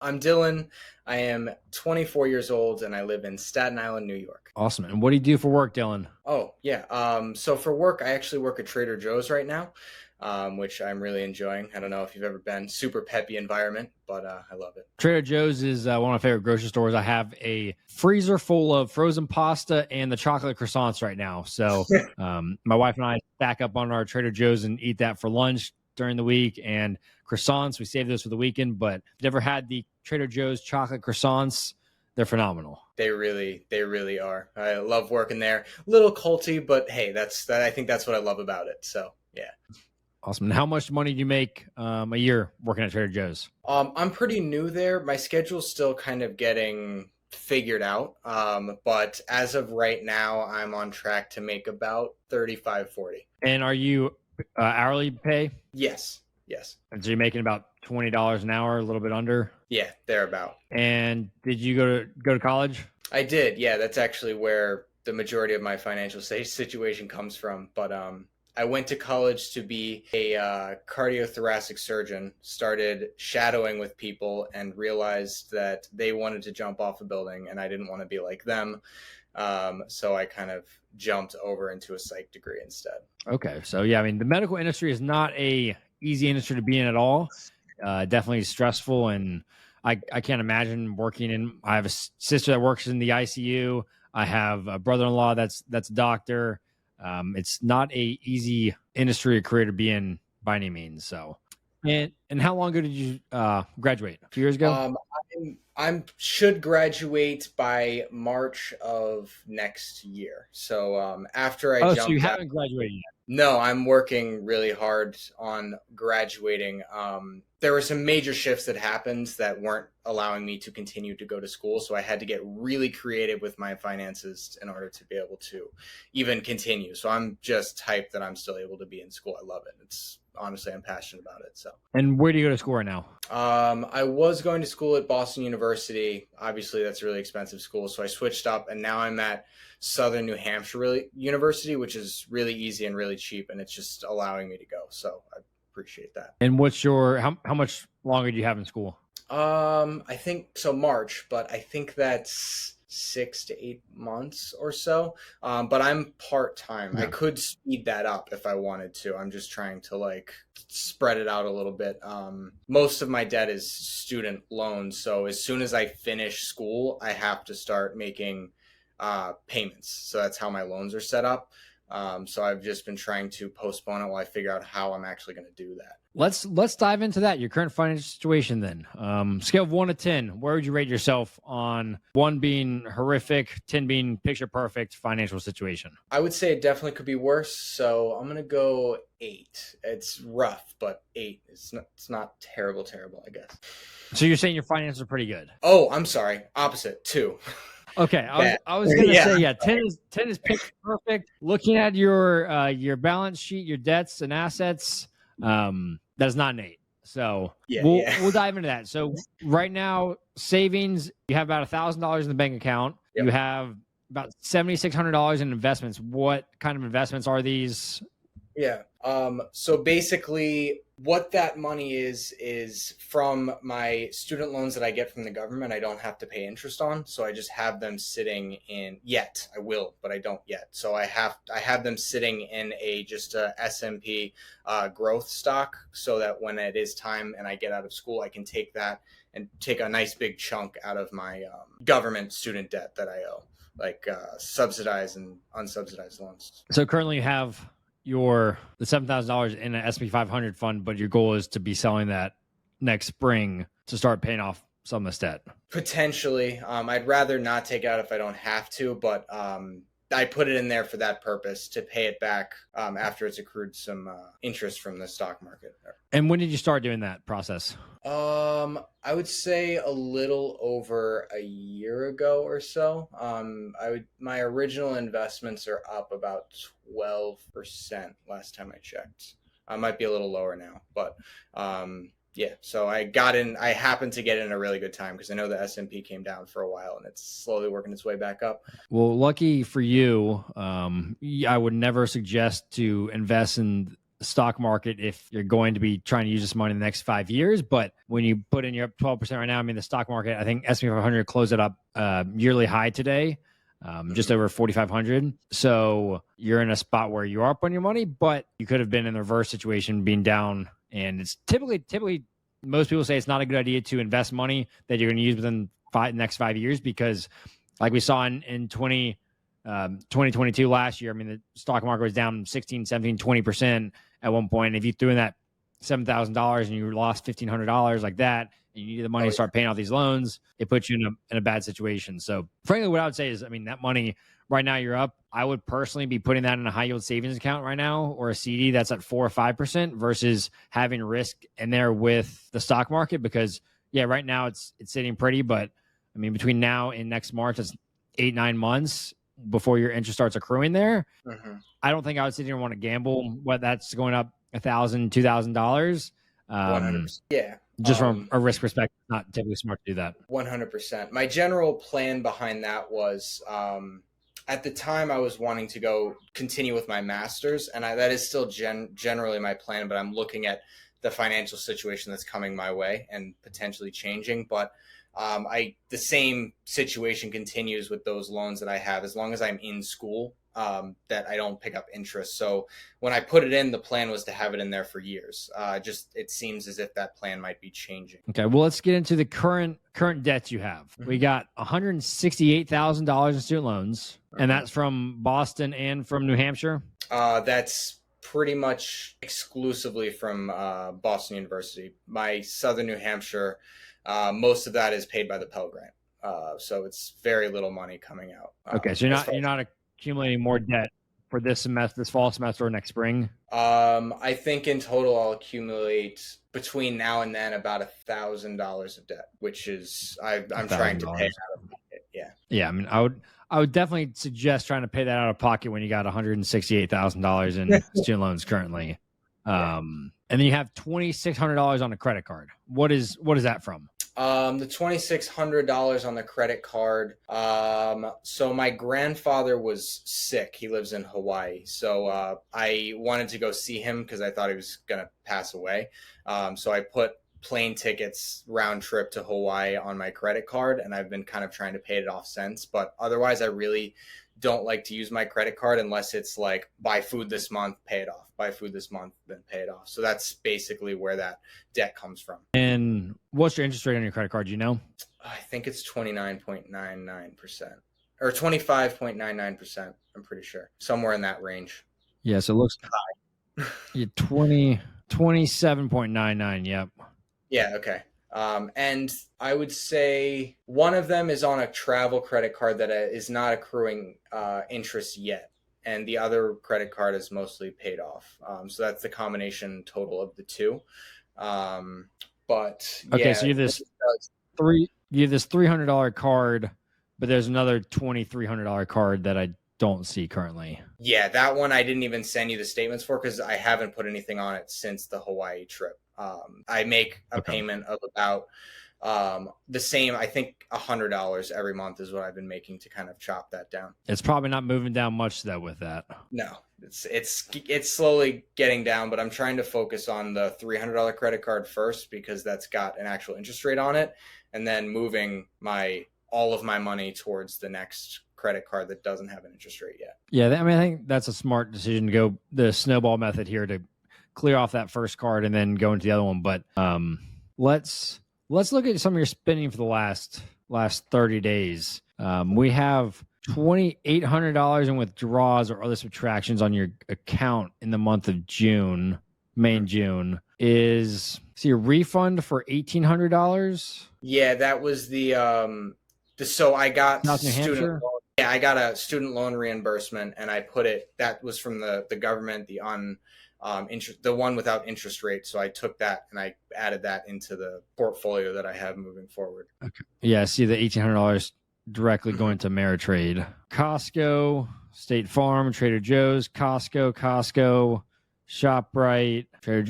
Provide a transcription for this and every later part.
I'm Dylan. I am 24 years old and I live in Staten Island, New York. Awesome. And what do you do for work, Dylan? Oh, yeah. So for work, I actually work at Trader Joe's right now, which I'm really enjoying. I don't know if you've ever been. Super peppy environment, but I love it. Trader Joe's is one of my favorite grocery stores. I have a freezer full of frozen pasta and the chocolate croissants right now. So my wife and I stack up on our Trader Joe's and eat that for lunch during the week. And croissants, we save those for the weekend. But if you've ever had the Trader Joe's chocolate croissants, they're phenomenal. They really are. I love working there. Little culty, but hey, I think that's what I love about it. So yeah. Awesome. And how much money do you make a year working at Trader Joe's? I'm pretty new there. My schedule's still kind of getting figured out. But as of right now, I'm on track to make about 35, 40. And are you hourly pay? Yes. Yes. And so you're making about $20 an hour, a little bit under? Yeah, thereabout. And did you go to college? I did. Yeah, that's actually where the majority of my financial situation comes from. But I went to college to be a cardiothoracic surgeon, started shadowing with people and realized that they wanted to jump off a building and I didn't want to be like them. So I kind of jumped over into a psych degree instead. Okay. So yeah, I mean, the medical industry is not a easy industry to be in at all. Definitely stressful. And I can't imagine working in, I have a sister that works in the ICU. I have a brother-in-law that's a doctor. It's not a easy industry or career to be in by any means. So, and how long ago did you graduate? A few years ago? I should graduate by March of next year. So after I So you jumped out, haven't graduated yet. no, I'm working really hard on graduating. There were some major shifts that happened that weren't allowing me to continue to go to school. So I had to get really creative with my finances in order to be able to even continue. So I'm just hyped that I'm still able to be in school. I love it. It's honestly, I'm passionate about it. So, And where do you go to school right now? I was going to school at Boston University. Obviously, that's a really expensive school. So I switched up and now I'm at Southern New Hampshire University, which is really easy and really cheap. And it's just allowing me to go. So I appreciate that. And what's your, how much longer do you have in school? I think so March, but I think that's 6 to 8 months or so. But I'm part-time. I could speed that up if I wanted to. I'm just trying to like spread it out a little bit. Most of my debt is student loans. So as soon as I finish school, I have to start making payments. So that's how my loans are set up. So I've just been trying to postpone it while I figure out how I'm actually going to do that. Let's dive into that. Your current financial situation then. Scale of 1 to 10, where would you rate yourself on 1 being horrific, 10 being picture perfect financial situation? I would say it definitely could be worse. So I'm going to go 8. It's rough, but 8. It's not terrible, I guess. So you're saying your finances are pretty good? Oh, I'm sorry. Opposite, 2. Okay, I was gonna say 10 is picture perfect. Looking at your balance sheet, your debts and assets, that's not an 8. So we'll dive into that. So right now, savings, you have about $1,000 in the bank account. Yep. You have about $7,600 in investments. What kind of investments are these? Yeah. So basically what that money is from my student loans that I get from the government. I don't have to pay interest on. So I just have them sitting in yet. I will, but I don't yet. So I have them sitting in just a S&P growth stock so that when it is time and I get out of school, I can take that and take a nice big chunk out of my government student debt that I owe, like subsidized and unsubsidized loans. So currently you have the $7,000 in an S&P 500 fund, but your goal is to be selling that next spring to start paying off some of this debt. Potentially. I'd rather not take it out if I don't have to, but I put it in there for that purpose to pay it back after it's accrued some interest from the stock market. And when did you start doing that process? I would say a little over a year ago or so. My original investments are up about 12% last time I checked. I might be a little lower now, but yeah, so I happened to get in a really good time because I know the S&P came down for a while and it's slowly working its way back up. Well, lucky for you, I would never suggest to invest in stock market if you're going to be trying to use this money in the next 5 years. But when you put in your 12% right now, I mean, the stock market, I think S&P 500 closed it up yearly high today, just over 4,500. So you're in a spot where you are up on your money, but you could have been in the reverse situation, being down. And it's typically most people say it's not a good idea to invest money that you're going to use within the next 5 years, because like we saw in 2022 last year, I mean, the stock market was down 16, 17, 20% at one point. If you threw in that $7,000 and you lost $1,500 like that, and you need the money to start paying off these loans, it puts you in a bad situation. So frankly, what I would say is, I mean, that money right now you're up. I would personally be putting that in a high yield savings account right now, or a CD that's at 4 or 5% versus having risk in there with the stock market. Because yeah, right now it's sitting pretty, but I mean, between now and next March, it's 8-9 months before your interest starts accruing there. I don't think I would sit here and want to gamble what that's going up $1,000, $2,000. 100%. Yeah. Just from a risk perspective, not typically smart to do that. 100%. My general plan behind that was, at the time I was wanting to continue with my master's, and that is still generally my plan, but I'm looking at the financial situation that's coming my way and potentially changing. But the same situation continues with those loans that I have as long as I'm in school, that I don't pick up interest. So when I put it in, the plan was to have it in there for years. It seems as if that plan might be changing. Okay, well, let's get into the current debts you have. We got $168,000 in student loans, and that's from Boston and from New Hampshire. That's pretty much exclusively from Boston University. My Southern New Hampshire, most of that is paid by the Pell Grant. So it's very little money coming out. Okay, so you're not accumulating more debt for this fall semester or next spring? I think in total I'll accumulate between now and then about $1,000 of debt, which is I'm trying to pay out of pocket. Yeah. Yeah, I mean, I would definitely suggest trying to pay that out of pocket when you got $168,000 in student loans currently. And then you have $2,600 on a credit card. What is that from? The $2,600 on the credit card. So my grandfather was sick. He lives in Hawaii. So I wanted to go see him because I thought he was going to pass away. So I put plane tickets round trip to Hawaii on my credit card, and I've been kind of trying to pay it off since. But otherwise, I really don't like to use my credit card unless it's like buy food this month, pay it off, buy food this month, then pay it off. So that's basically where that debt comes from. And what's your interest rate on your credit card? Do you know? I think it's 29.99% or 25.99%. I'm pretty sure somewhere in that range. Yeah. So it looks high. 27.99. Yep. Yeah. Okay. And I would say one of them is on a travel credit card that is not accruing interest yet. And the other credit card is mostly paid off. So that's the combination total of the two. But okay, so you have this $300 card, but there's another $2,300 card that I don't see currently. Yeah, that one I didn't even send you the statements for because I haven't put anything on it since the Hawaii trip. I make a payment of about the same, I think $100 every month is what I've been making to kind of chop that down. It's probably not moving down much though with that. No, it's slowly getting down, but I'm trying to focus on the $300 credit card first because that's got an actual interest rate on it, and then moving all of my money towards the next credit card that doesn't have an interest rate yet. Yeah, I mean, I think that's a smart decision to go the snowball method here to clear off that first card and then go into the other one. But let's look at some of your spending for the last 30 days. We have $2,800 in withdrawals or other subtractions on your account in the month of June, May and June. Is a refund for $1,800? Yeah, that was so I got South New Hampshire? I got a student loan reimbursement, and I put it. That was from the government, the one without interest rate. So I took that and I added that into the portfolio that I have moving forward. Okay. Yeah, I see the $1,800 directly going to Ameritrade, Costco, State Farm, Trader Joe's, Costco, ShopRite, Trader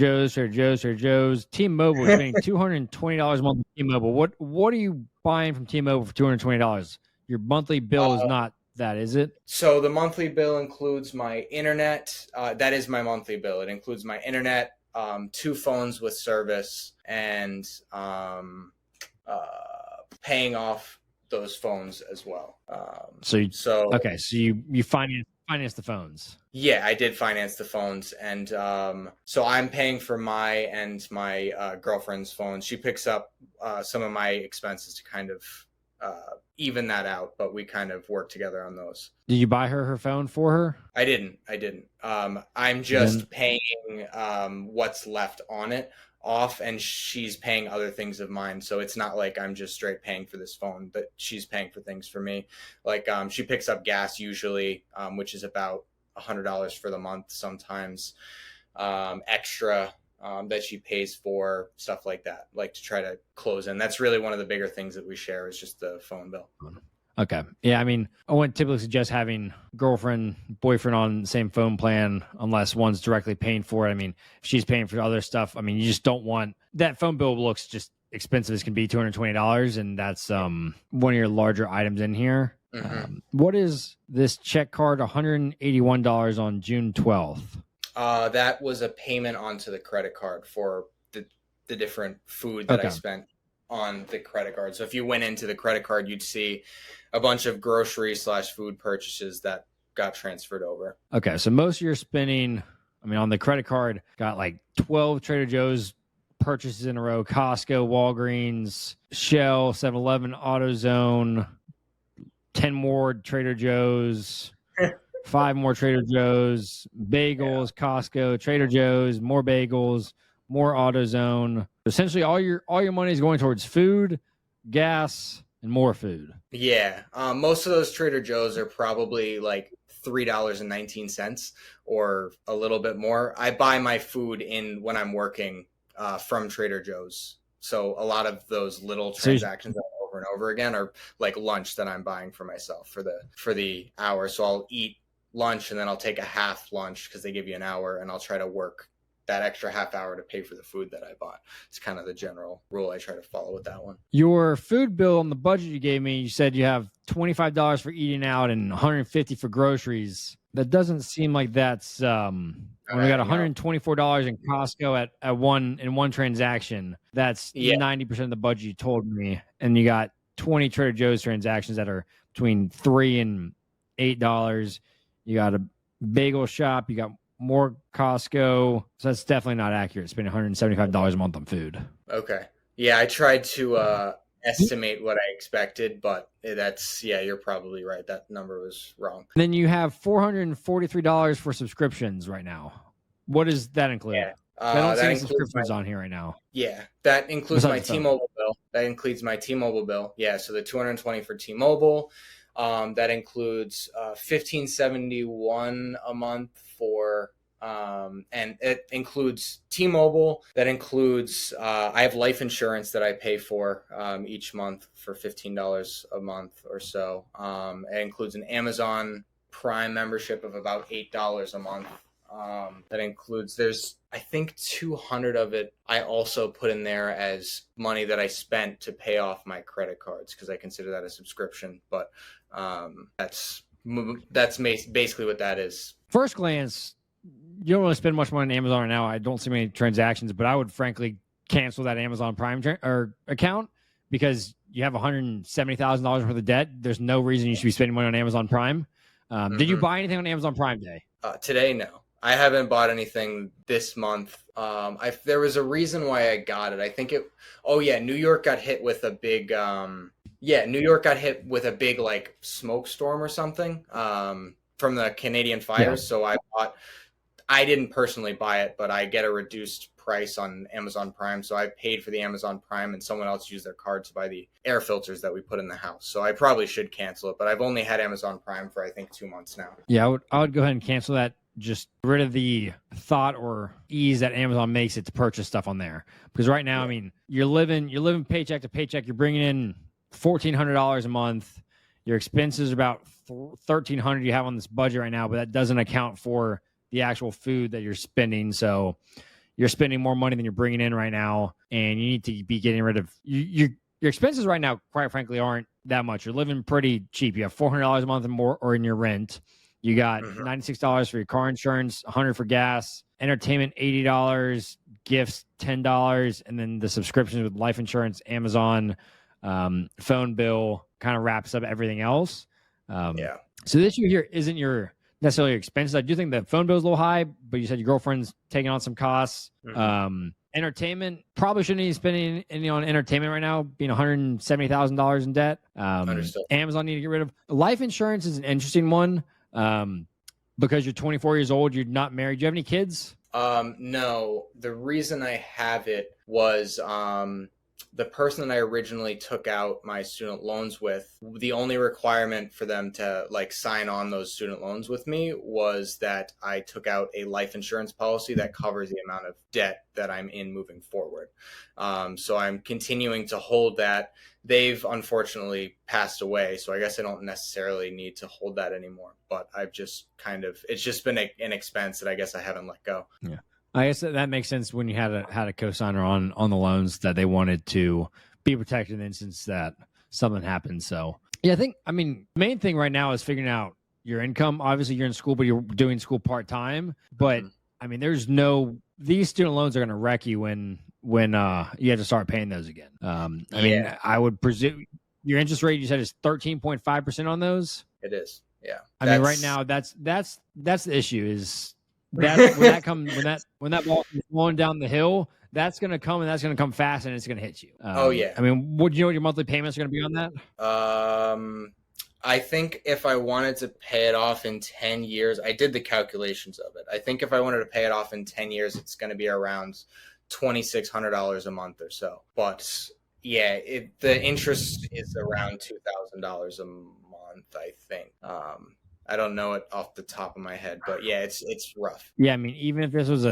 Joe's, T-Mobile. You're spending $220 a month on T-Mobile. What are you buying from T-Mobile for $220? Your monthly bill is not that is it? So the monthly bill includes my internet. That is my monthly bill. It includes my internet, 2 phones with service, and paying off those phones as well. So you finance the phones. Yeah, I did finance the phones, and so I'm paying for my girlfriend's phone. She picks up some of my expenses to kind of even that out, but we kind of work together on those. Did you buy her phone for her? I didn't. I'm just paying what's left on it off, and she's paying other things of mine. So it's not like I'm just straight paying for this phone, but she's paying for things for me. Like she picks up gas usually, which is about $100 for the month sometimes, extra that she pays for, stuff like that, like to try to close in. That's really one of the bigger things that we share is just the phone bill. Okay. Yeah, I mean, I wouldn't typically suggest having girlfriend, boyfriend on the same phone plan unless one's directly paying for it. I mean, if she's paying for other stuff, I mean, you just don't want that phone bill looks just expensive as can be, $220, and that's one of your larger items in here. Mm-hmm. What is this check card, $181 on June 12th? That was a payment onto the credit card for the different food that I spent on the credit card. So if you went into the credit card, you'd see a bunch of grocery/food purchases that got transferred over. Okay, so most of your spending, I mean, on the credit card, got like 12 Trader Joe's purchases in a row: Costco, Walgreens, Shell, 7-Eleven, AutoZone, 10 more Trader Joe's, 5 more Trader Joe's, bagels, Costco, Trader Joe's, more bagels, more AutoZone. Essentially, all your money is going towards food, gas, and more food. Yeah, most of those Trader Joe's are probably like $3.19 or a little bit more. I buy my food in when I'm working from Trader Joe's, so a lot of those little transactions over and over again are like lunch that I'm buying for myself for the hour. So I'll eat lunch and then I'll take a half lunch because they give you an hour, and I'll try to work that extra half hour to pay for the food that I bought. It's kind of the general rule I try to follow with that one. Your food bill on the budget you gave me, you said you have $25 for eating out and $150 for groceries. That doesn't seem like that's when we got $124 in Costco at one transaction. That's 90% of the budget you told me, and you got 20 Trader Joe's transactions that are between $3 and $8. You got a bagel shop. You got more Costco. So that's definitely not accurate. Spending $175 a month on food. Okay. Yeah, I tried to estimate what I expected, but you're probably right. That number was wrong. And then you have $443 for subscriptions right now. What does that include? Yeah. I don't see any subscriptions on here right now. Yeah, that includes my T-Mobile bill. That includes my T-Mobile bill. Yeah, so the $220 for T-Mobile. That includes $15.71 a month for and it includes T-Mobile. That includes I have life insurance that I pay for each month for $15 a month or so. It includes an Amazon Prime membership of about $8 a month. That includes, there's I think 200 of it I also put in there as money that I spent to pay off my credit cards because I consider that a subscription. But that's basically what that is. First glance, you don't really spend much money on Amazon right now. I don't see many transactions, but I would frankly cancel that Amazon Prime account because you have $170,000 worth of debt. There's no reason you should be spending money on Amazon Prime. Did you buy anything on Amazon Prime Day? Today, no. I haven't bought anything this month. There was a reason why I got it. I think New York got hit with a big like smoke storm or something from the Canadian fires. So I didn't personally buy it, but I get a reduced price on Amazon Prime. So I paid for the Amazon Prime and someone else used their card to buy the air filters that we put in the house. So I probably should cancel it, but I've only had Amazon Prime for I think 2 months now. Yeah, I would go ahead and cancel that. Just rid of the thought or ease that Amazon makes it to purchase stuff on there. Because right now, I mean, you're living paycheck to paycheck. You're bringing in $1,400 a month. Your expenses are about $1,300 you have on this budget right now, but that doesn't account for the actual food that you're spending. So you're spending more money than you're bringing in right now, and you need to be getting rid of your expenses right now. Quite frankly, aren't that much. You're living pretty cheap. You have $400 a month or more or in your rent. You got $96 for your car insurance, $100 for gas, entertainment $80, gifts $10, and then the subscriptions with life insurance, Amazon, phone bill kind of wraps up everything else. So the issue here isn't your necessarily your expenses. I do think the phone bill is a little high, but you said your girlfriend's taking on some costs. Entertainment, probably shouldn't be spending any on entertainment right now, being $170,000 in debt. Amazon need to get rid of. Life insurance is an interesting one because you're 24 years old, you're not married. Do you have any kids? No. The reason I have it was the person that I originally took out my student loans with, the only requirement for them to like sign on those student loans with me was that I took out a life insurance policy that covers the amount of debt that I'm in moving forward. So I'm continuing to hold that. They've unfortunately passed away, so I guess I don't necessarily need to hold that anymore. But I've just it's just been an expense that I guess I haven't let go. Yeah. I guess that makes sense when you had a co-signer on the loans that they wanted to be protected in the instance that something happened. So yeah, the main thing right now is figuring out your income. Obviously you're in school, but you're doing school part-time. But these student loans are going to wreck you when you have to start paying those again. I would presume your interest rate, you said, is 13.5% on those. It is. Yeah. Right now that's the issue is that when that ball is rolling down the hill, that's going to come and that's going to come fast and it's going to hit you. Would you know what your monthly payments are going to be on that? I think if I wanted to pay it off in 10 years, I did the calculations of it. I think if I wanted to pay it off in 10 years, it's going to be around $2,600 a month or so. But yeah, the interest is around $2,000 a month, I think. I don't know it off the top of my head, but yeah, it's rough. Yeah, even if this was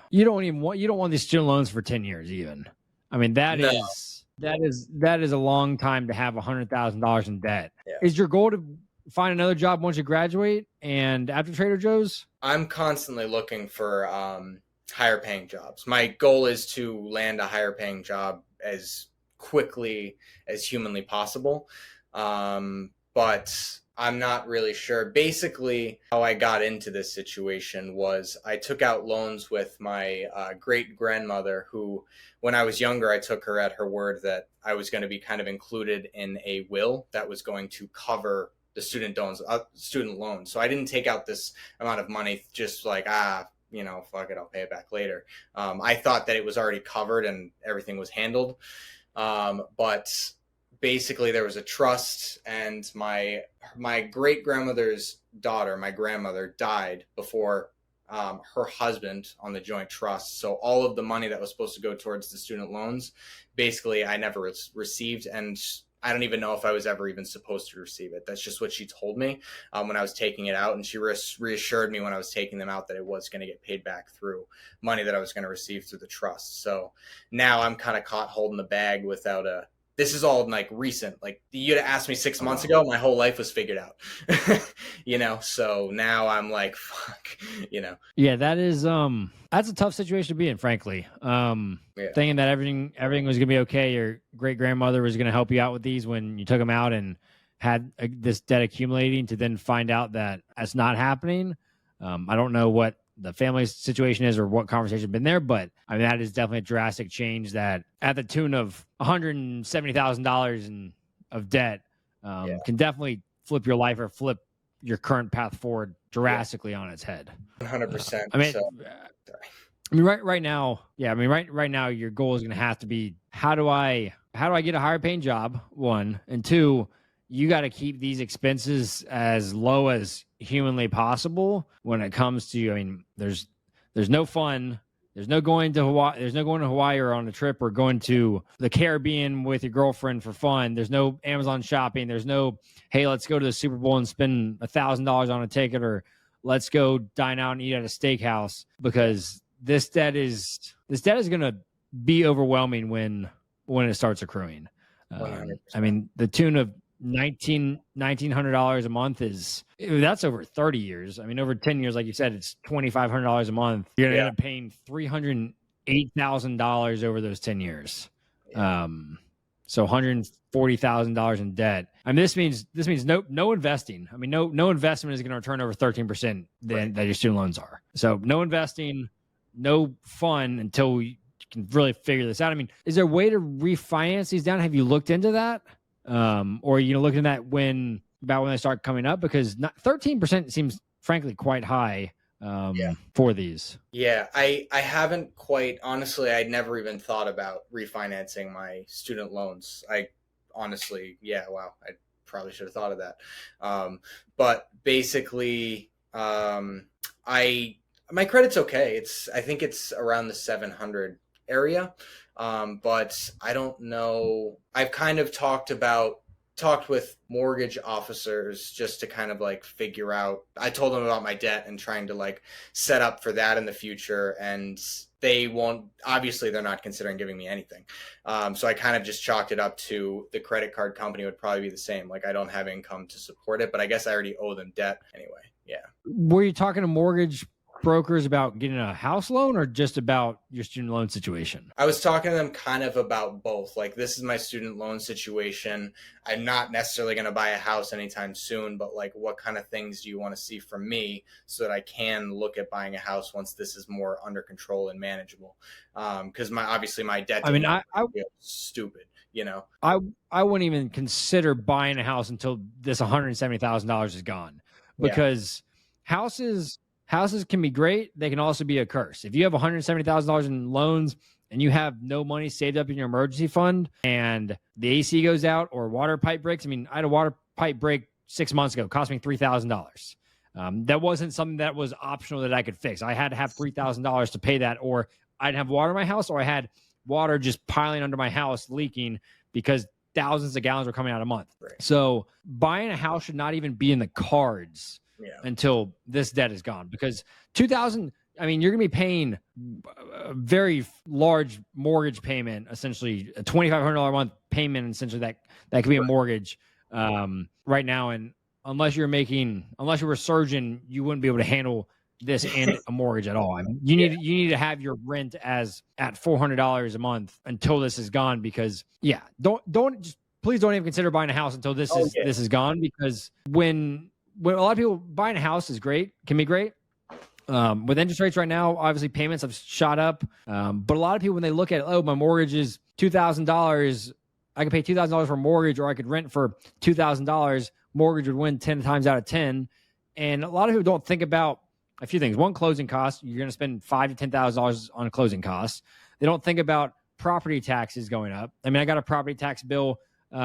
you don't want these student loans for 10 years even. That is a long time to have $100,000 in debt. Yeah. Is your goal to find another job once you graduate and after Trader Joe's? I'm constantly looking for higher paying jobs. My goal is to land a higher paying job as quickly as humanly possible. But I'm not really sure. Basically, how I got into this situation was I took out loans with my great-grandmother who, when I was younger, I took her at her word that I was going to be kind of included in a will that was going to cover the student loans. So I didn't take out this amount of money just like, fuck it, I'll pay it back later. I thought that it was already covered and everything was handled. But basically there was a trust, and my great-grandmother's daughter, my grandmother, died before her husband on the joint trust. So all of the money that was supposed to go towards the student loans, basically I never received, and I don't even know if I was ever even supposed to receive it. That's just what she told me when I was taking it out, and she reassured me when I was taking them out that it was going to get paid back through money that I was going to receive through the trust. So now I'm kind of caught holding the bag without this is all like recent. Like you'd have asked me 6 months ago, my whole life was figured out, so now I'm like, fuck, Yeah, that is, that's a tough situation to be in, frankly. Thinking that everything was going to be okay. Your great grandmother was going to help you out with these when you took them out and had this debt accumulating, to then find out that that's not happening. I don't know what the family situation is or what conversation been there, but that is definitely a drastic change that at the tune of $170,000 of debt can definitely flip your life or flip your current path forward drastically on its head. 100%. Right now, right now your goal is going to have to be, how do I get a higher paying job? One, and two, you got to keep these expenses as low as humanly possible when it comes to, there's no fun. There's no going to Hawaii. There's no going to Hawaii or on a trip or going to the Caribbean with your girlfriend for fun. There's no Amazon shopping. There's no, hey, let's go to the Super Bowl and spend $1,000 on a ticket, or let's go dine out and eat at a steakhouse, because this debt is going to be overwhelming when it starts accruing. The tune of $1,900 a month that's over 30 years. Over 10 years, like you said, it's $2,500 a month. You're gonna end up paying $308,000 over those 10 years. So $140,000 in debt. I mean, this means no investing. I mean, no investment is going to return over 13% that your student loans are. So no investing, no fun until you can really figure this out. I mean, is there a way to refinance these down? Have you looked into that? Or looking at that when they start coming up? Because 13% seems frankly quite high for these. Yeah, I haven't quite, honestly, I'd never even thought about refinancing my student loans. I honestly, wow, I probably should have thought of that. But basically, my credit's okay. I think it's around the 700 area. But I don't know. I've kind of talked with mortgage officers just to kind of like figure out. I told them about my debt and trying to like set up for that in the future, and they're not considering giving me anything. So I kind of just chalked it up to the credit card company would probably be the same. Like I don't have income to support it, but I guess I already owe them debt anyway. Yeah. Were you talking to mortgage brokers about getting a house loan or just about your student loan situation? I was talking to them kind of about both. Like, this is my student loan situation. I'm not necessarily going to buy a house anytime soon, but like, what kind of things do you want to see from me so that I can look at buying a house once this is more under control and manageable? Because my debt. I mean, I stupid. I wouldn't even consider buying a house until this $170,000 is gone, because houses can be great. They can also be a curse. If you have $170,000 in loans and you have no money saved up in your emergency fund and the AC goes out or water pipe breaks. I mean, I had a water pipe break 6 months ago. It cost me $3,000. That wasn't something that was optional that I could fix. I had to have $3,000 to pay that, or I didn't have water in my house, or I had water just piling under my house leaking because thousands of gallons were coming out a month. Right. So buying a house should not even be in the cards until this debt is gone, because you're going to be paying a very large mortgage payment, essentially a $2,500 a month payment, essentially that could be a mortgage right now. And unless you're a surgeon, you wouldn't be able to handle this and a mortgage at all. I mean, you need to have your rent at $400 a month until this is gone, because please don't even consider buying a house until this is gone, because when a lot of people, buying a house can be great. With interest rates right now, obviously payments have shot up. But a lot of people, when they look at, my mortgage is $2,000, I could pay $2,000 for a mortgage, or I could rent for $2,000. Mortgage would win 10 times out of 10. And a lot of people don't think about a few things. One, closing costs. You're going to spend $5,000 to $10,000 on closing costs. They don't think about property taxes going up. I mean, I got a property tax bill 2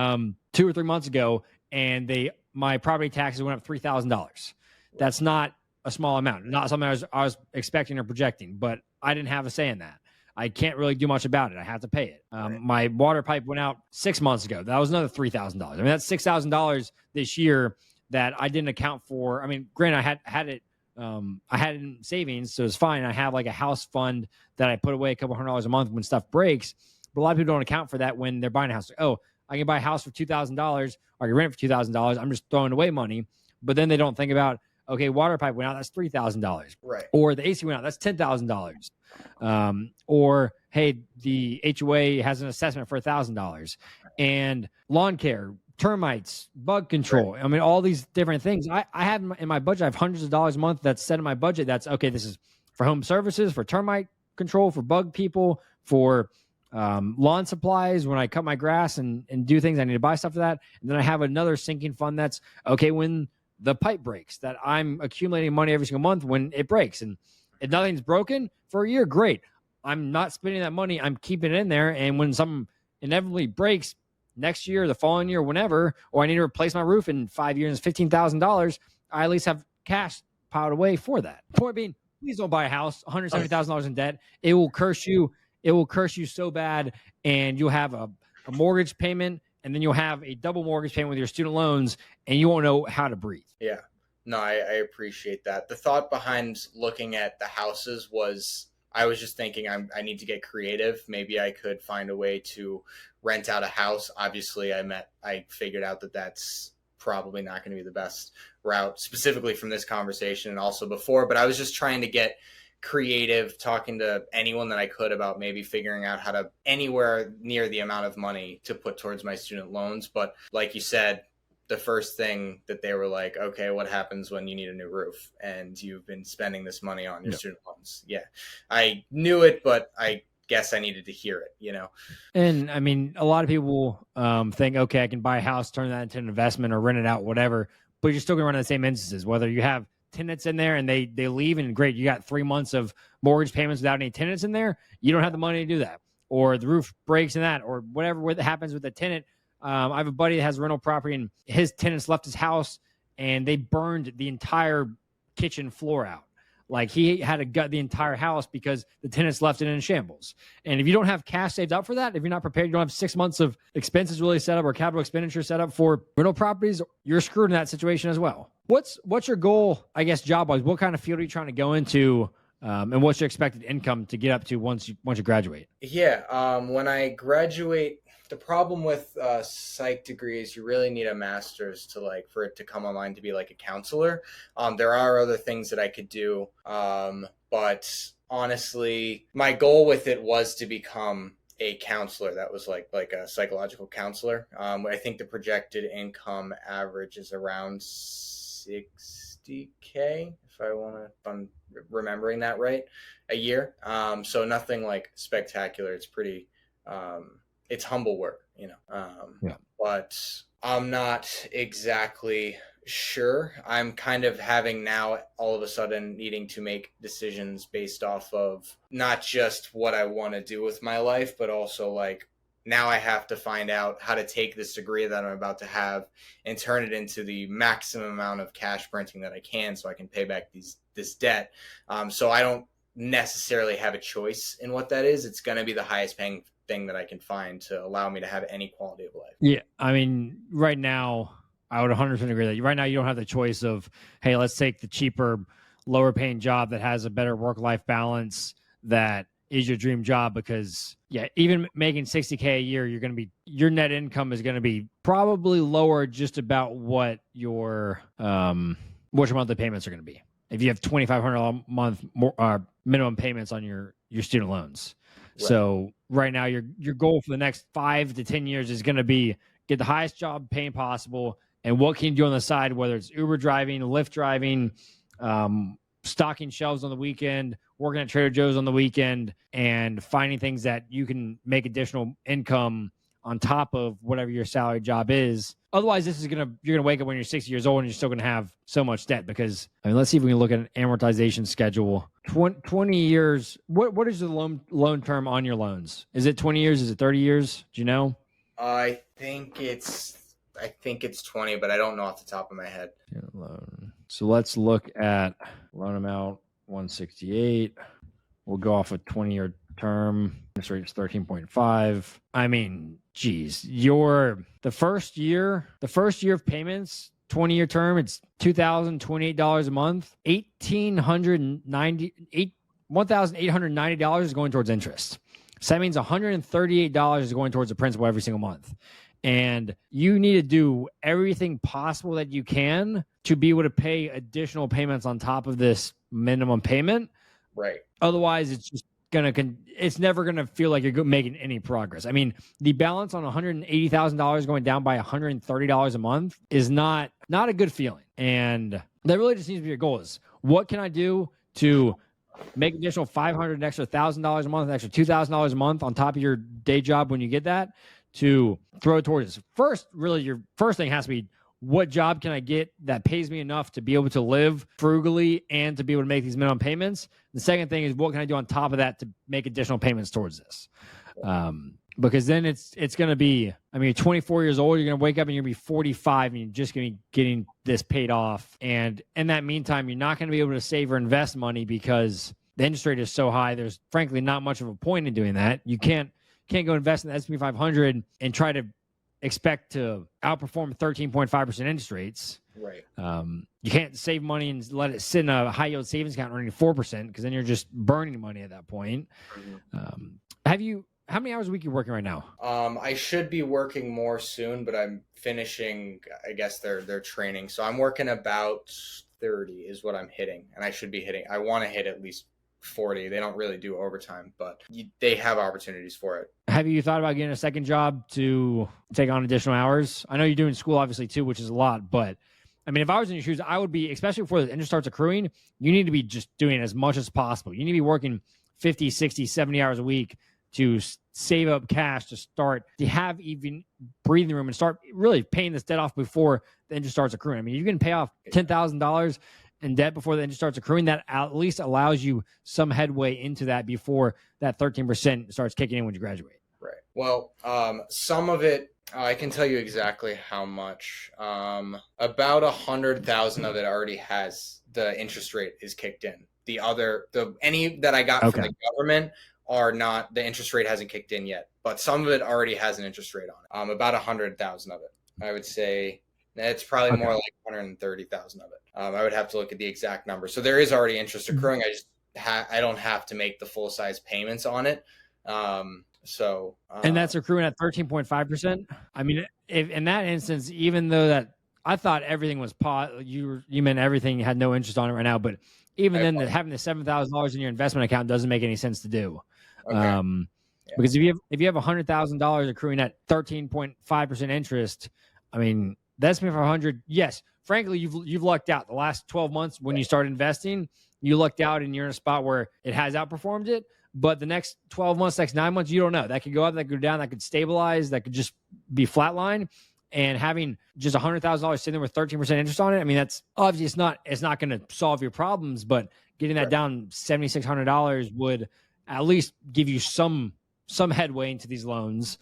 or 3 months ago, and my property taxes went up $3,000. That's not a small amount, not something I was expecting or projecting, but I didn't have a say in that. I can't really do much about it. I have to pay it. My water pipe went out 6 months ago. That was another $3,000. I mean, that's $6,000 this year that I didn't account for. I mean, granted, I had it in savings, so it's fine. I have like a house fund that I put away a couple $100 a month when stuff breaks. But a lot of people don't account for that when they're buying a house. Like, I can buy a house for $2,000, or I can rent it for $2,000. I'm just throwing away money. But then they don't think about, okay, water pipe went out, that's $3,000. Right. Or the AC went out, that's $10,000. Or, hey, the HOA has an assessment for $1,000. And lawn care, termites, bug control. Right. I mean, all these different things. I have in my budget, I have hundreds of dollars a month that's set in my budget. That's, okay, this is for home services, for termite control, for bug people, for lawn supplies when I cut my grass and do things. I need to buy stuff for that. And then I have another sinking fund that's, okay, when the pipe breaks, that I'm accumulating money every single month when it breaks. And if nothing's broken for a year, great. I'm not spending that money. I'm keeping it in there. And when something inevitably breaks next year, the following year, whenever, or I need to replace my roof in 5 years, $15,000, I at least have cash piled away for that. Point being, please don't buy a house, $170,000 in debt. It will curse you. It will curse you so bad. And you'll have a mortgage payment, and then you'll have a double mortgage payment with your student loans, and you won't know how to breathe. Yeah. No, I appreciate that. The thought behind looking at the houses was, I was just thinking I need to get creative. Maybe I could find a way to rent out a house. Obviously, I figured out that that's probably not going to be the best route, specifically from this conversation and also before, but I was just trying to get creative, talking to anyone that I could about maybe figuring out how to anywhere near the amount of money to put towards my student loans. But like you said, the first thing that they were like, okay, what happens when you need a new roof and you've been spending this money on your student loans? Yeah, I knew it, but I guess I needed to hear it, you know? And I mean, a lot of people think, okay, I can buy a house, turn that into an investment or rent it out, whatever, but you're still going to run into the same instances, whether you have tenants in there and they leave and great, you got 3 months of mortgage payments without any tenants in there. You don't have the money to do that, or the roof breaks in that, or whatever happens with the tenant. I have a buddy that has a rental property and his tenants left his house and they burned the entire kitchen floor out. Like he had to gut the entire house because the tenants left it in shambles. And if you don't have cash saved up for that, if you're not prepared, you don't have 6 months of expenses really set up or capital expenditure set up for rental properties, you're screwed in that situation as well. What's your goal, I guess, job-wise? What kind of field are you trying to go into? And what's your expected income to get up to once you graduate? Yeah, when I graduate, the problem with psych degrees, you really need a master's to for it to come online to be like a counselor. There are other things that I could do, but honestly, my goal with it was to become a counselor. That was like a psychological counselor. I think the projected income average is around 60K, if I'm remembering that right, a year. So nothing like spectacular. It's pretty. It's humble work, you know. But I'm not exactly sure. I'm kind of having now all of a sudden needing to make decisions based off of not just what I want to do with my life, but also now I have to find out how to take this degree that I'm about to have and turn it into the maximum amount of cash printing that I can so I can pay back this debt. So I don't necessarily have a choice in what that is. It's going to be the highest paying thing that I can find to allow me to have any quality of life. Yeah, I mean, right now, I would 100% agree that right now you don't have the choice of, hey, let's take the cheaper, lower paying job that has a better work-life balance that is your dream job, because even making 60K a year, your net income is going to be probably lower just about what your monthly payments are going to be. If you have $2,500 a month more, minimum payments on your student loans. Right. So right now, your goal for the next 5 to 10 years is going to be get the highest job paying possible. And what can you do on the side, whether it's Uber driving, Lyft driving, stocking shelves on the weekend, working at Trader Joe's on the weekend, and finding things that you can make additional income on top of whatever your salary job is. Otherwise, you're gonna wake up when you're 60 years old and you're still gonna have so much debt. Because let's see if we can look at an amortization schedule. 20 years. What is the loan term on your loans? Is it 20 years? Is it 30 years? Do you know? I think it's 20, but I don't know off the top of my head. Loan. So let's look at loan amount 168. We'll go off a 20-year term. Interest rate is 13.5. I mean, geez, the first year of payments, 20-year term, it's $2,028 a month. $1,890 is going towards interest. So that means $138 is going towards the principal every single month. And you need to do everything possible that you can to be able to pay additional payments on top of this minimum payment. Right. Otherwise, it's never gonna feel like you're making any progress. I mean, the balance on $180,000 going down by $130 a month is not a good feeling. And that really just needs to be your goal: is what can I do to make additional $500, an extra $1,000 a month, an extra $2,000 a month on top of your day job when you get that, to throw towards this. First, really, your first thing has to be, what job can I get that pays me enough to be able to live frugally and to be able to make these minimum payments? The second thing is, what can I do on top of that to make additional payments towards this? Because then it's going to be, you're 24 years old, you're going to wake up and you're going to be 45 and you're just going to be getting this paid off. And in that meantime, you're not going to be able to save or invest money because the interest rate is so high. There's frankly not much of a point in doing that. You can't go invest in the S&P 500 and try to expect to outperform 13.5% interest rates. Right. You can't save money and let it sit in a high yield savings account earning 4%, because then you're just burning money at that point. Mm-hmm. How many hours a week are you working right now? I should be working more soon, but I'm finishing, I guess, their training. So I'm working about 30 is what I'm hitting, and I should be hitting. I want to hit at least 40. They don't really do overtime, but they have opportunities for it. Have you thought about getting a second job to take on additional hours? I know you're doing school obviously too, which is a lot, but I mean, if I was in your shoes, I would be, especially before the interest starts accruing, you need to be just doing as much as possible. You need to be working 50, 60, 70 hours a week to save up cash to have even breathing room and start really paying this debt off before the interest starts accruing. I mean, you can pay off $10,000 in debt before the interest starts accruing. That at least allows you some headway into that before that 13% starts kicking in when you graduate. Right. Well, some of it, I can tell you exactly how much. About 100,000 of it already has the interest rate is kicked in. Any that I got from the government are not, the interest rate hasn't kicked in yet, but some of it already has an interest rate on it. About 100,000 of it. I would say it's probably more like 130,000 of it. I would have to look at the exact number. So there is already interest accruing. I don't have to make the full size payments on it. And that's accruing at 13.5%. I mean, if in that instance, even though that I thought everything was you meant everything had no interest on it right now, but even then, having the $7,000 in your investment account doesn't make any sense to do. Okay. Because if you have $100,000 accruing at 13.5% interest, I mean, that's me for 100. Yes, frankly, you've lucked out. The last 12 months when you start investing, you lucked out and you're in a spot where it has outperformed it. But the next 12 months, next 9 months, you don't know. That could go up, that could go down, that could stabilize, that could just be flatline. And having just $100,000 sitting there with 13% interest on it, I mean, that's obviously it's not going to solve your problems, but getting that down $7,600 would at least give you some headway into these loans.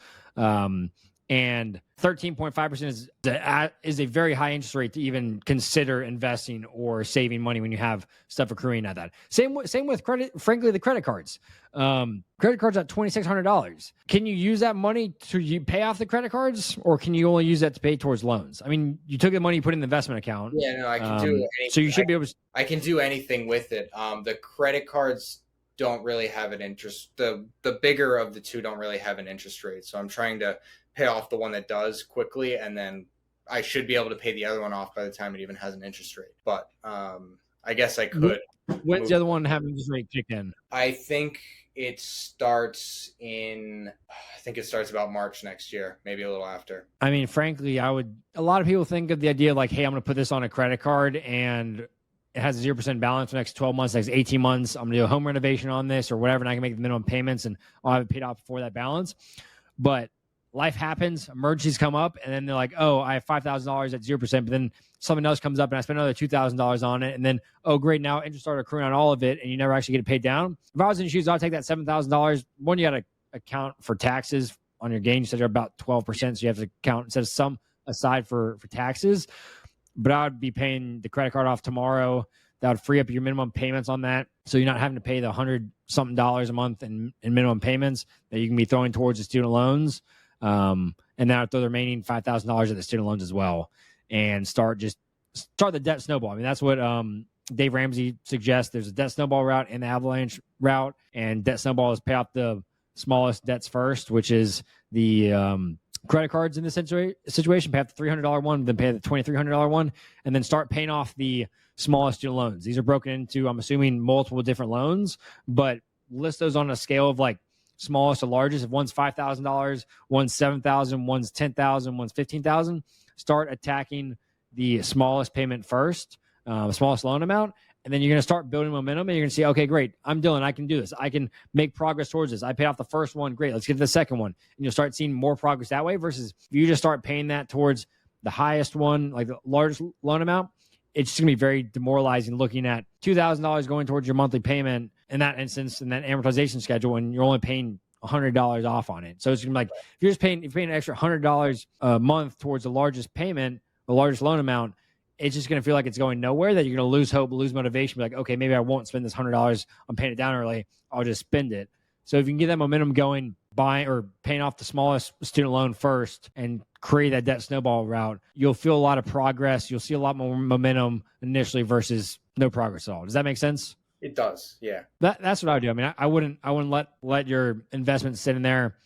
And 13.5% is a very high interest rate to even consider investing or saving money when you have stuff accruing at that. Same with credit. Frankly, the credit cards. Credit cards at $2,600. Can you use that money to pay off the credit cards, or can you only use that to pay towards loans? I mean, you took the money, you put it in the investment account. Yeah, no, I can do anything. So you should be able to. I can do anything with it. The credit cards don't really have an interest. The bigger of the two don't really have an interest rate. So I'm trying to pay off the one that does quickly, and then I should be able to pay the other one off by the time it even has an interest rate. But I guess I could. When's the other one having interest rate kick in? I think it starts about March next year, maybe a little after. I mean, frankly, a lot of people think of the idea like, hey, I'm going to put this on a credit card and it has a 0% balance for the next 12 months, next 18 months. I'm going to do a home renovation on this or whatever, and I can make the minimum payments and I'll have it paid off before that balance. But life happens, emergencies come up, and then they're like, oh, I have $5,000 at 0%, but then something else comes up and I spend another $2,000 on it. And then, oh, great, now interest started accruing on all of it and you never actually get it paid down. If I was in your shoes, I'd take that $7,000. One, you got to account for taxes on your gain. You said you're about 12%, so you have to count, set some aside for taxes. But I would be paying the credit card off tomorrow. That would free up your minimum payments on that. So you're not having to pay the $100-something a month in minimum payments that you can be throwing towards the student loans. And now throw the remaining $5,000 at the student loans as well, and start the debt snowball. I mean, that's what Dave Ramsey suggests. There's a debt snowball route and the avalanche route, and debt snowball is pay off the smallest debts first, which is the credit cards in this situation. Pay off the $300 one, then pay the $2,300 one, and then start paying off the smallest student loans. These are broken into, I'm assuming, multiple different loans, but list those on a scale of like smallest to largest. If one's $5,000, one's $7,000, one's $10,000, one's $15,000, start attacking the smallest payment first, the smallest loan amount, and then you're going to start building momentum, and you're going to see, okay, great, I'm Dylan, I can do this. I can make progress towards this. I paid off the first one, great, let's get to the second one. And you'll start seeing more progress that way versus if you just start paying that towards the highest one, like the largest loan amount, it's just going to be very demoralizing looking at $2,000 going towards your monthly payment in that instance, in that amortization schedule, and you're only paying $100 off on it. So it's going to be like, if you're paying an extra $100 a month towards the largest payment, the largest loan amount, it's just going to feel like it's going nowhere, that you're going to lose hope, lose motivation, be like, okay, maybe I won't spend this $100. I'm paying it down early. I'll just spend it. So if you can get that momentum going, buying or paying off the smallest student loan first and create that debt snowball route, you'll feel a lot of progress. You'll see a lot more momentum initially versus no progress at all. Does that make sense? It does, yeah. That's what I would do. I mean, I wouldn't let your investments sit in there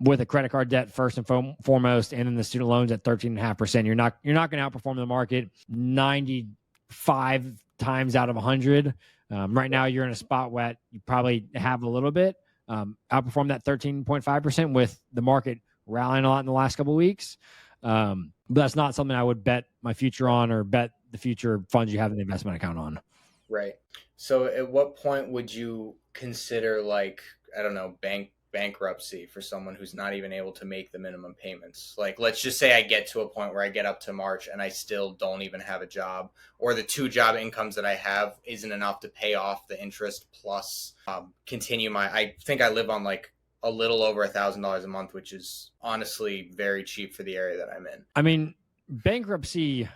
with a credit card debt first and foremost, and then the student loans at 13.5%. You're not going to outperform the market 95 times out of 100. Right now, you're in a spot where you probably have a little bit outperformed that 13.5% with the market rallying a lot in the last couple of weeks. But that's not something I would bet my future on or bet the future funds you have in the investment account on. Right. So at what point would you consider, like, I don't know, bankruptcy for someone who's not even able to make the minimum payments? Like, let's just say I get to a point where I get up to March and I still don't even have a job, or the 2 job incomes that I have isn't enough to pay off the interest plus continue I think I live on like a little over $1,000 a month, which is honestly very cheap for the area that I'm in. I mean, bankruptcy,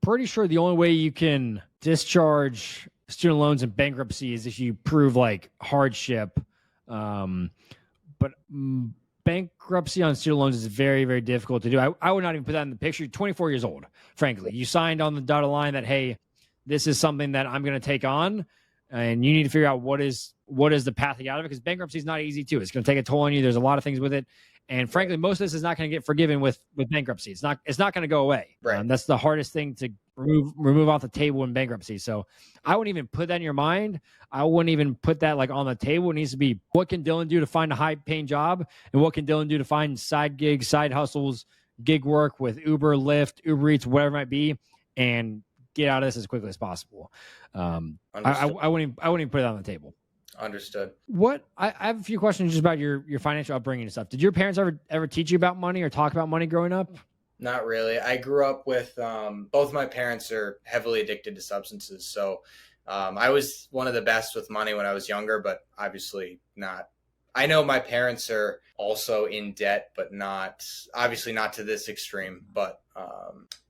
pretty sure the only way you can discharge student loans in bankruptcy is if you prove like hardship. But bankruptcy on student loans is very, very difficult to do. I would not even put that in the picture. You're 24 years old, frankly. You signed on the dotted line that, hey, this is something that I'm going to take on, and you need to figure out what is the path to get out of it, because bankruptcy is not easy too. It's going to take a toll on you. There's a lot of things with it. And frankly, most of this is not going to get forgiven with bankruptcy. It's not going to go away. Right. That's the hardest thing to remove off the table in bankruptcy. So I wouldn't even put that in your mind. I wouldn't even put that like on the table. It needs to be, what can Dylan do to find a high paying job? And what can Dylan do to find side gigs, side hustles, gig work with Uber, Lyft, Uber Eats, whatever it might be, and get out of this as quickly as possible. I wouldn't even put it on the table. Understood. I have a few questions just about your financial upbringing and stuff. Did your parents ever teach you about money or talk about money growing up? Not really. I grew up with both my parents are heavily addicted to substances. So I was one of the best with money when I was younger, but obviously not. I know my parents are also in debt, but obviously not to this extreme. But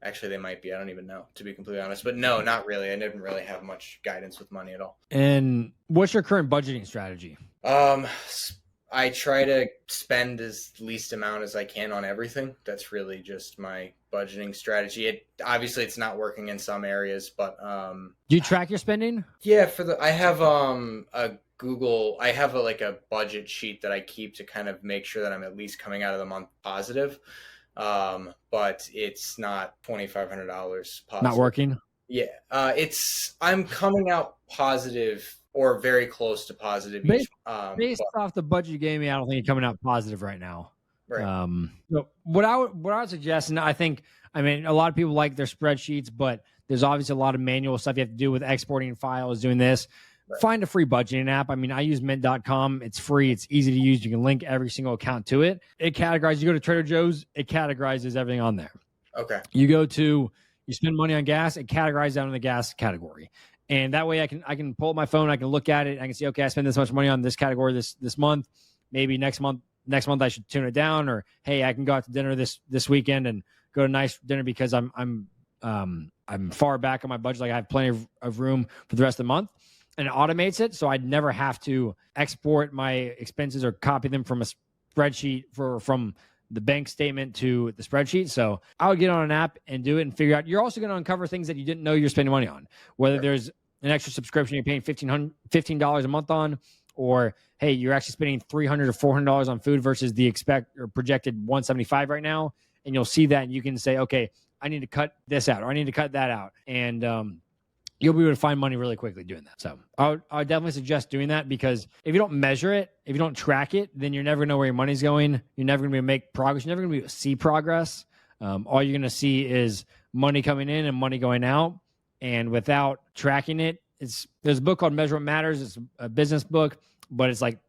actually they might be. I don't even know, to be completely honest. But no, not really. I didn't really have much guidance with money at all. And what's your current budgeting strategy? I try to spend as least amount as I can on everything. That's really just my budgeting strategy. Obviously it's not working in some areas, but do you track your spending? Yeah, I have a budget sheet that I keep to kind of make sure that I'm at least coming out of the month positive. But it's not $2,500 positive. Not working? Yeah. I'm coming out positive or very close to positive. Based off the budget you gave me, I don't think you're coming out positive right now. Right. So what I would suggest, and I mean, a lot of people like their spreadsheets, but there's obviously a lot of manual stuff you have to do with exporting files, doing this. Right. Find a free budgeting app. I mean, I use mint.com. It's free. It's easy to use. You can link every single account to it. It categorizes. You go to Trader Joe's, it categorizes everything on there. Okay. You spend money on gas, it categorizes down in the gas category. And that way I can pull up my phone, I can look at it, I can see, okay, I spend this much money on this category this month. Maybe next month I should tune it down, or hey, I can go out to dinner this weekend and go to a nice dinner because I'm far back on my budget. Like I have plenty of room for the rest of the month. And it automates it, so I'd never have to export my expenses or copy them from a spreadsheet from the bank statement to the spreadsheet. So I would get on an app and do it and figure out. You're also going to uncover things that you didn't know you're spending money on, whether there's an extra subscription you're paying $15 a month on, or hey, you're actually spending $300 or $400 on food versus the projected $175 right now. And you'll see that and you can say, okay, I need to cut this out or I need to cut that out. And you'll be able to find money really quickly doing that. So I would definitely suggest doing that, because if you don't measure it, if you don't track it, then you're never going to know where your money's going. You're never going to be able to make progress. You're never going to see progress. All you're going to see is money coming in and money going out. And without tracking it, there's a book called Measure What Matters. It's a business book, but it's like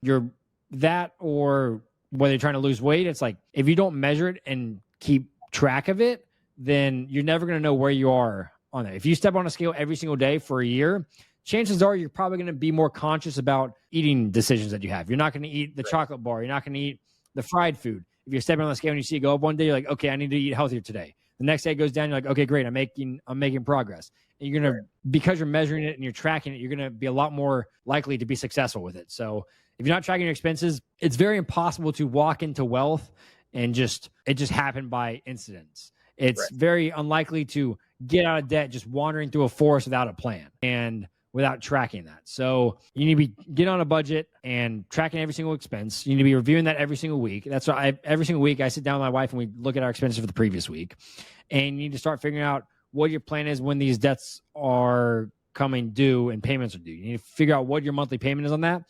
or whether you're trying to lose weight, it's like if you don't measure it and keep track of it, then you're never going to know where you are on that. If you step on a scale every single day for a year, chances are you're probably going to be more conscious about eating decisions that you have. You're not going to eat the chocolate bar. You're not going to eat the fried food. If you're stepping on the scale and you see it go up one day, you're like, okay, I need to eat healthier today. The next day it goes down. You're like, okay, great. I'm making progress. And you're going to, because you're measuring it and you're tracking it, you're going to be a lot more likely to be successful with it. So if you're not tracking your expenses, it's very impossible to walk into wealth and it just happened by incidents. It's very unlikely to get out of debt just wandering through a forest without a plan and without tracking that. So you need to get on a budget and tracking every single expense. You need to be reviewing that every single week. That's why every single week I sit down with my wife and we look at our expenses for the previous week. And you need to start figuring out what your plan is when these debts are coming due and payments are due. You need to figure out what your monthly payment is on that.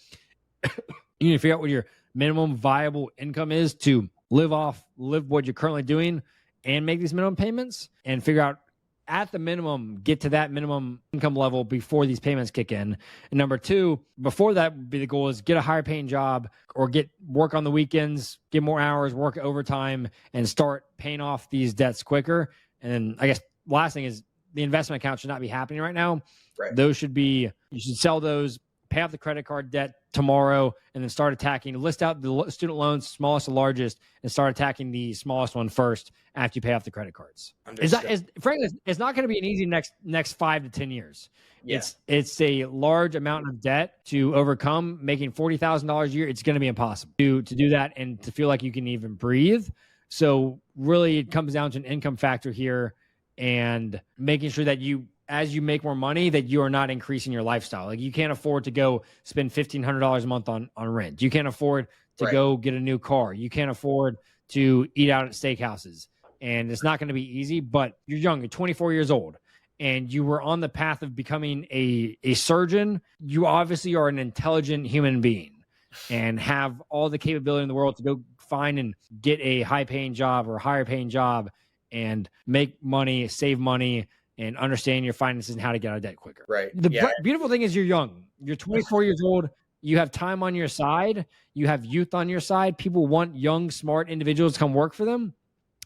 You need to figure out what your minimum viable income is to live what you're currently doing and make these minimum payments, and figure out at the minimum, get to that minimum income level before these payments kick in. And number two, before that would be the goal, is get a higher paying job or work on the weekends, get more hours, work overtime, and start paying off these debts quicker. And then I guess last thing is the investment account should not be happening right now. Right. You should sell those, pay off the credit card debt tomorrow, and then start attacking, list out the student loans, smallest to largest, and start attacking the smallest one first after you pay off the credit cards. Frankly, it's not going to be an easy next 5 to 10 years. Yeah. It's a large amount of debt to overcome. Making $40,000 a year, it's going to be impossible to do that and to feel like you can even breathe. So really, it comes down to an income factor here, and making sure that as you make more money, that you are not increasing your lifestyle. Like, you can't afford to go spend $1,500 a month on rent. You can't afford to go get a new car. You can't afford to eat out at steakhouses. And it's not going to be easy, but you're young, you're 24 years old, and you were on the path of becoming a surgeon. You obviously are an intelligent human being and have all the capability in the world to go find and get a high-paying job or a higher-paying job and make money, save money, and understand your finances and how to get out of debt quicker. Right. The beautiful thing is you're young. You're 24 years old. You have time on your side. You have youth on your side. People want young, smart individuals to come work for them.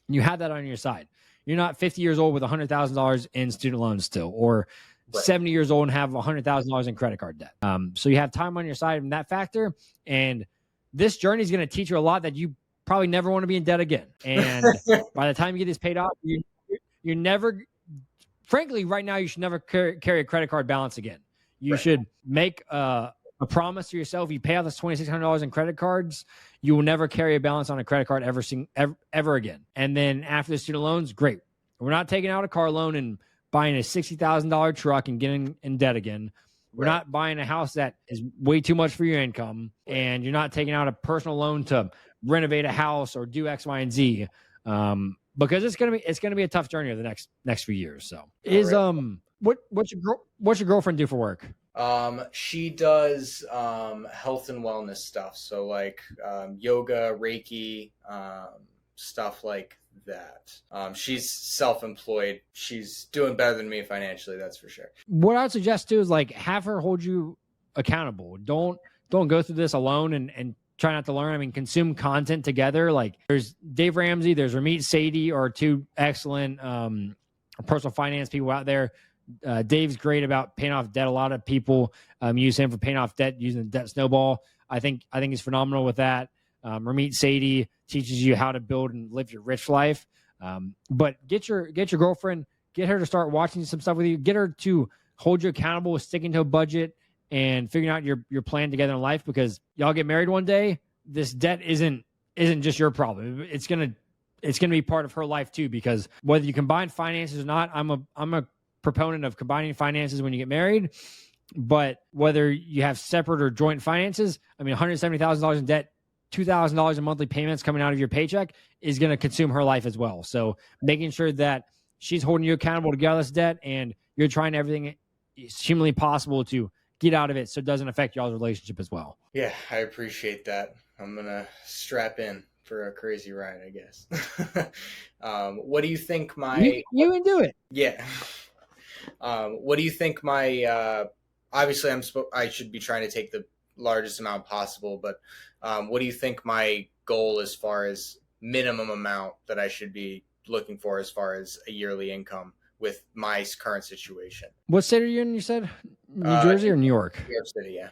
You have that on your side. You're not 50 years old with $100,000 in student loans still, or 70 years old and have $100,000 in credit card debt. So you have time on your side from that factor. And this journey is going to teach you a lot that you probably never want to be in debt again. And by the time you get this paid off, you're never... Frankly, right now, you should never carry a credit card balance again. You should make a promise to yourself. You pay off this $2,600 in credit cards, you will never carry a balance on a credit card ever again. And then after the student loans, great. We're not taking out a car loan and buying a $60,000 truck and getting in debt again. We're not buying a house that is way too much for your income, and you're not taking out a personal loan to renovate a house or do X, Y, and Z. Because it's gonna be a tough journey over the next few years. So what's your girlfriend do for work? She does health and wellness stuff. So like yoga, Reiki, stuff like that. She's self-employed. She's doing better than me financially, that's for sure. What I would suggest too is like have her hold you accountable. Don't go through this alone and try not to learn. I mean, consume content together. Like there's Dave Ramsey, there's Ramit Sethi, are two excellent personal finance people out there. Dave's great about paying off debt. A lot of people use him for paying off debt using the debt snowball. I think he's phenomenal with that. Ramit Sethi teaches you how to build and live your rich life. But get your girlfriend, get her to start watching some stuff with you. Get her to hold you accountable with sticking to a budget and figuring out your plan together in life, because y'all get married one day. This debt isn't just your problem. It's gonna be part of her life too, because whether you combine finances or not, I'm a proponent of combining finances when you get married. But whether you have separate or joint finances, I mean, $170,000 in debt, $2,000 in monthly payments coming out of your paycheck is going to consume her life as well. So making sure that she's holding you accountable to get out of this debt, and you're trying everything humanly possible to get out of it so it doesn't affect y'all's relationship as well. Yeah, I appreciate that. I'm going to strap in for a crazy ride, I guess. What do you think You can do it. Yeah. What do you think obviously I should be trying to take the largest amount possible, but what do you think my goal as far as minimum amount that I should be looking for as far as a yearly income with my current situation? What state are you in, you said? New Jersey or New York? New York City, yeah.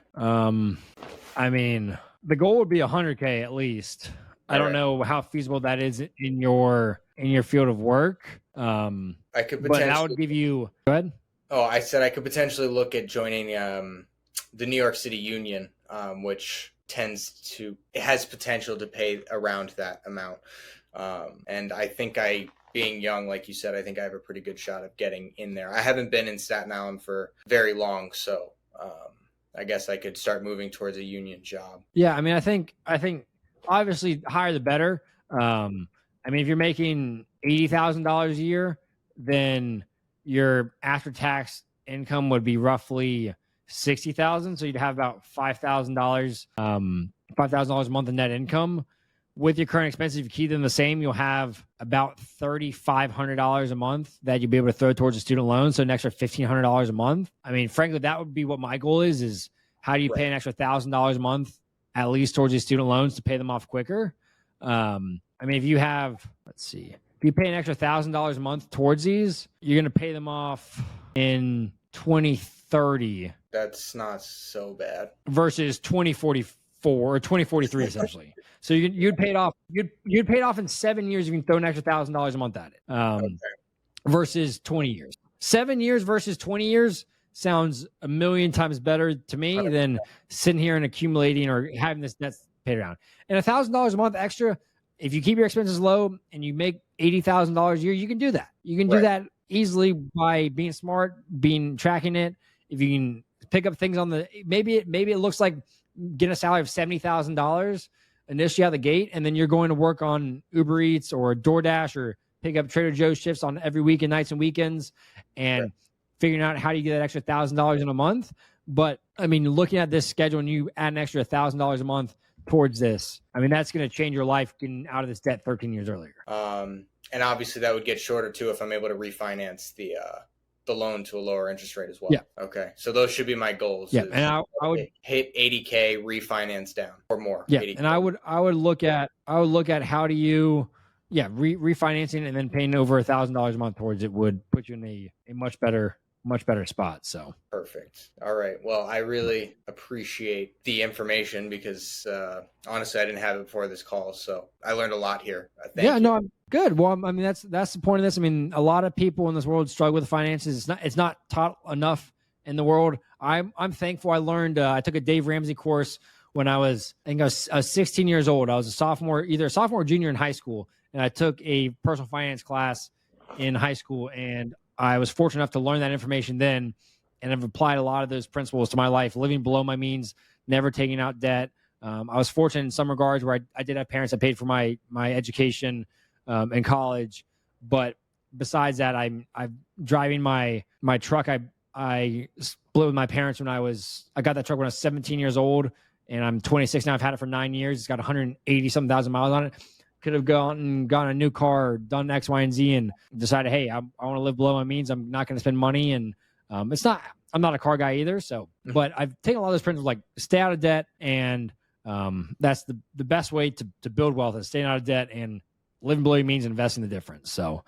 I mean, the goal would be 100K at least. I don't know how feasible that is in your field of work. I could potentially, but that would give you. Go ahead. Oh, I said I could potentially look at joining the New York City Union, which it has potential to pay around that amount. And I think being young, like you said, I think I have a pretty good shot of getting in there. I haven't been in Staten Island for very long, so I guess I could start moving towards a union job. Yeah, I mean, I think obviously higher the better. I mean, if you're making $80,000 a year, then your after tax income would be roughly $60,000. So you'd have about $5,000, $5,000 a month in net income. With your current expenses, if you keep them the same, you'll have about $3,500 a month that you'll be able to throw towards a student loan. So an extra $1,500 a month. I mean, frankly, that would be what my goal is how do you pay an extra $1,000 a month at least towards these student loans to pay them off quicker? I mean, if you have, let's see, if you pay an extra $1,000 a month towards these, you're going to pay them off in 2030. That's not so bad. Versus 2044 or 2043, essentially. So you'd pay it off. You'd pay it off in 7 years. You can throw an extra $1,000 a month at it. Versus 20 years. 7 years versus 20 years sounds a million times better to me than sitting here and accumulating or having this debt paid around. And $1,000 a month extra, if you keep your expenses low and you make $80,000 a year, you can do that. You can do that easily by being smart, tracking it. If you can pick up things on the maybe it looks like getting a salary of $70,000 initially out of the gate, and then you're going to work on Uber Eats or DoorDash or pick up Trader Joe's shifts on every weekend, nights and weekends, and figuring out how do you get that extra $1,000 in a month. But I mean, looking at this schedule and you add an extra $1,000 a month towards this, I mean, that's going to change your life getting out of this debt 13 years earlier. And obviously that would get shorter too if I'm able to refinance the loan to a lower interest rate as well. Yeah. Okay. So those should be my goals. Yeah. And I would hit 80K, refinance down or more. Yeah. 80K. And I would look at how do you, refinancing and then paying over $1,000 a month towards it would put you in a much better spot. So perfect. All right. Well, I really appreciate the information because honestly, I didn't have it before this call, so I learned a lot here. Thank you. No, I'm good. Well, I mean, that's the point of this. I mean, a lot of people in this world struggle with finances. It's not taught enough in the world. I'm thankful. I learned. I took a Dave Ramsey course when I was 16 years old. I was either a sophomore or junior in high school, and I took a personal finance class in high school, and I was fortunate enough to learn that information then, and I've applied a lot of those principles to my life, living below my means, never taking out debt. I was fortunate in some regards where I did have parents that paid for my education in college. But besides that, I'm driving my truck. I split with my parents when I got that truck when I was 17 years old, and I'm 26 now. I've had it for 9 years. It's got 180-something thousand miles on it. Could have gotten a new car, done X, Y, and Z, and decided, hey, I want to live below my means. I'm not going to spend money, and I'm not a car guy either. So, but I've taken a lot of those principles, like stay out of debt, and that's the best way to build wealth is staying out of debt and living below your means and investing the difference. So,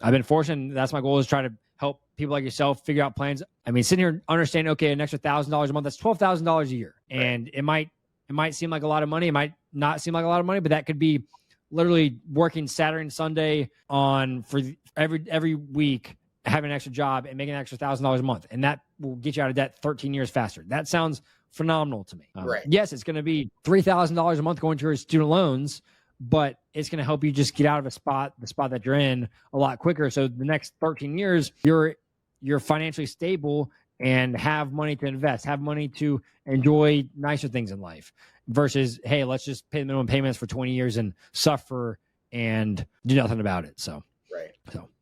I've been fortunate. That's my goal, is try to help people like yourself figure out plans. I mean, sitting here understanding, okay, an extra $1,000 a month, that's $12,000 a year, and it might seem like a lot of money. It might not seem like a lot of money, but that could be literally working Saturday and Sunday for every week, having an extra job and making an extra $1,000 a month. And that will get you out of debt 13 years faster. That sounds phenomenal to me. Yes, it's going to be $3,000 a month going towards student loans, but it's going to help you just get out of the spot that you're in a lot quicker. So the next 13 years, you're financially stable and have money to invest, have money to enjoy nicer things in life, versus, hey, let's just pay the minimum payments for 20 years and suffer and do nothing about it. So,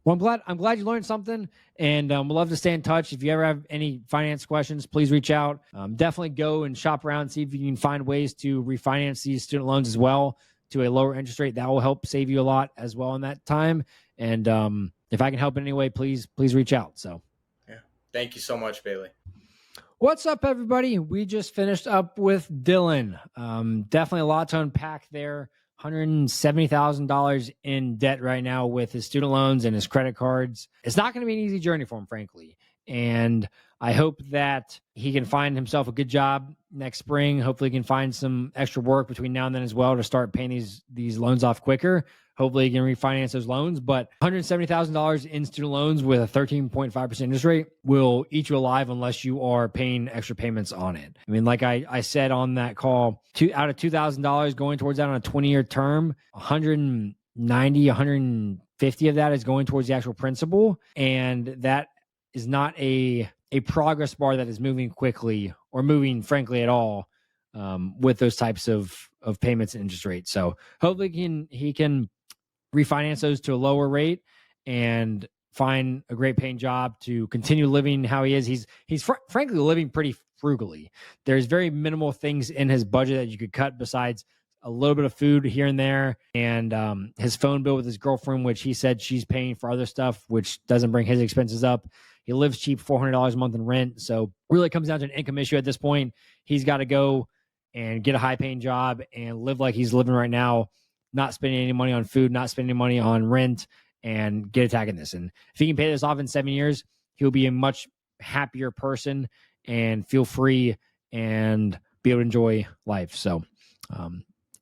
well, I'm glad you learned something, and we'd love to stay in touch. If you ever have any finance questions, please reach out. Definitely go and shop around, see if you can find ways to refinance these student loans as well to a lower interest rate. That will help save you a lot as well in that time. And if I can help in any way, please reach out. So. Thank you so much, Bailey. What's up, everybody? We just finished up with Dylan. Definitely a lot to unpack there. $170,000 in debt right now with his student loans and his credit cards. It's not going to be an easy journey for him, frankly. And I hope that he can find himself a good job next spring. Hopefully he can find some extra work between now and then as well to start paying these loans off quicker. Hopefully he can refinance those loans. But $170,000 in student loans with a 13.5% interest rate will eat you alive unless you are paying extra payments on it. I mean, like I said on that call, out of $2,000 going towards that on a 20-year term, 190, 150 of that is going towards the actual principal. And that is not a progress bar that is moving quickly or moving, frankly, at all with those types of payments and interest rates. So hopefully he can refinance those to a lower rate and find a great paying job to continue living how he is. He's frankly living pretty frugally. There's very minimal things in his budget that you could cut besides a little bit of food here and there, and his phone bill with his girlfriend, which he said she's paying for other stuff, which doesn't bring his expenses up. He lives cheap, $400 a month in rent. So really it comes down to an income issue at this point. He's got to go and get a high paying job and live like he's living right now, not spending any money on food, not spending any money on rent, and get attacking this. And if he can pay this off in 7 years, he'll be a much happier person and feel free and be able to enjoy life. So,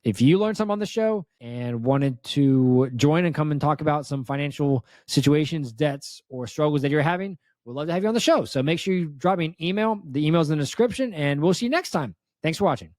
if you learned something on the show and wanted to join and come and talk about some financial situations, debts, or struggles that you're having, we'd love to have you on the show. So make sure you drop me an email. The email's in the description, and we'll see you next time. Thanks for watching.